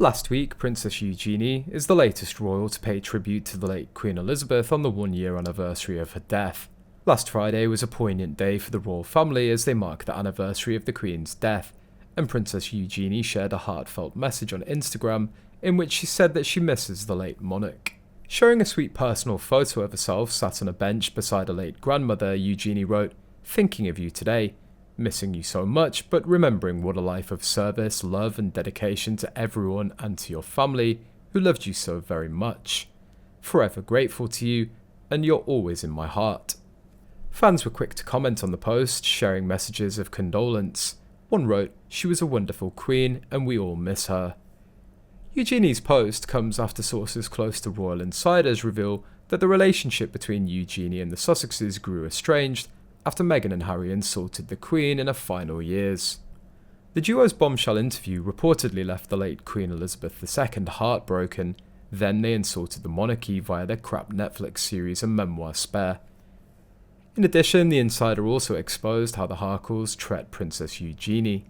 Last week, Princess Eugenie is the latest royal to pay tribute to the late Queen Elizabeth on the 1-year anniversary of her death. Last Friday was a poignant day for the royal family as they marked the anniversary of the Queen's death, and Princess Eugenie shared a heartfelt message on Instagram in which she said that she misses the late monarch. Sharing a sweet personal photo of herself sat on a bench beside her late grandmother, Eugenie wrote, "Thinking of you today. Missing you so much, but remembering what a life of service, love and dedication to everyone and to your family who loved you so very much. Forever grateful to you, and you're always in my heart." Fans were quick to comment on the post, sharing messages of condolence. One wrote, "She was a wonderful queen, and we all miss her." Eugenie's post comes after sources close to royal insiders reveal that the relationship between Eugenie and the Sussexes grew estranged after Meghan and Harry insulted the Queen in her final years. The duo's bombshell interview reportedly left the late Queen Elizabeth II heartbroken. Then they insulted the monarchy via their crap Netflix series and memoir Spare. In addition, the insider also exposed how the Harkles treat Princess Eugenie.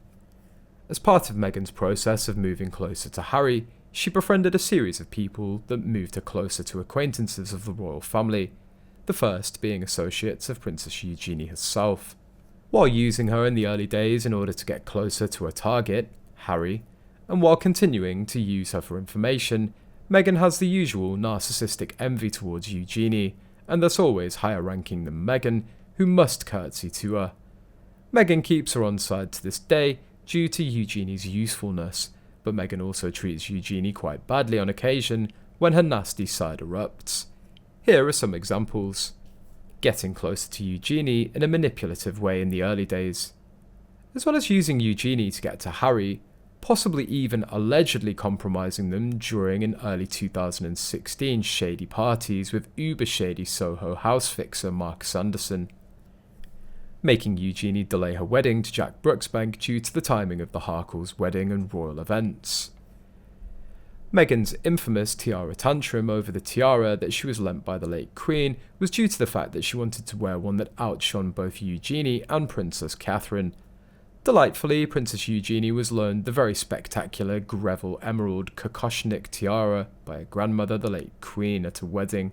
As part of Meghan's process of moving closer to Harry, she befriended a series of people that moved her closer to acquaintances of the royal family, the first being associates of Princess Eugenie herself. While using her in the early days in order to get closer to her target, Harry, and while continuing to use her for information, Meghan has the usual narcissistic envy towards Eugenie, and thus always higher ranking than Meghan, who must curtsy to her. Meghan keeps her on side to this day due to Eugenie's usefulness, but Meghan also treats Eugenie quite badly on occasion when her nasty side erupts. Here are some examples. Getting closer to Eugenie in a manipulative way in the early days, as well as using Eugenie to get to Harry, possibly even allegedly compromising them during an early 2016 shady parties with uber-shady Soho house fixer Marcus Anderson. Making Eugenie delay her wedding to Jack Brooksbank due to the timing of the Harkles' wedding and royal events. Meghan's infamous tiara tantrum over the tiara that she was lent by the late Queen was due to the fact that she wanted to wear one that outshone both Eugenie and Princess Catherine. Delightfully, Princess Eugenie was loaned the very spectacular Greville Emerald Kokoshnik tiara by her grandmother, the late Queen, at a wedding.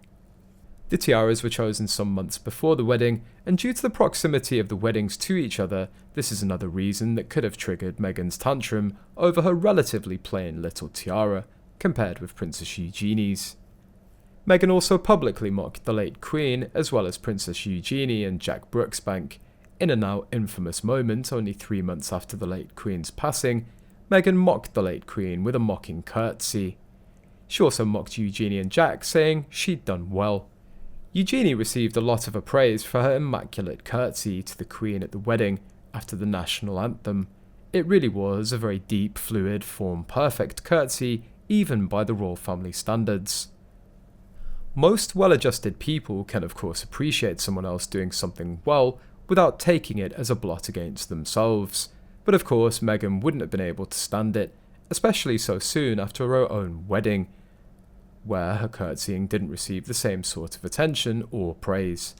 The tiaras were chosen some months before the wedding, and due to the proximity of the weddings to each other, this is another reason that could have triggered Meghan's tantrum over her relatively plain little tiara, compared with Princess Eugenie's. Meghan also publicly mocked the late Queen, as well as Princess Eugenie and Jack Brooksbank. In a now infamous moment, only 3 months after the late Queen's passing, Meghan mocked the late Queen with a mocking curtsy. She also mocked Eugenie and Jack, saying she'd done well. Eugenie received a lot of praise for her immaculate curtsy to the Queen at the wedding after the national anthem. It really was a very deep, fluid, form-perfect curtsy, even by the royal family standards. Most well-adjusted people can of course appreciate someone else doing something well without taking it as a blot against themselves, but of course Meghan wouldn't have been able to stand it, especially so soon after her own wedding, where her curtsying didn't receive the same sort of attention or praise.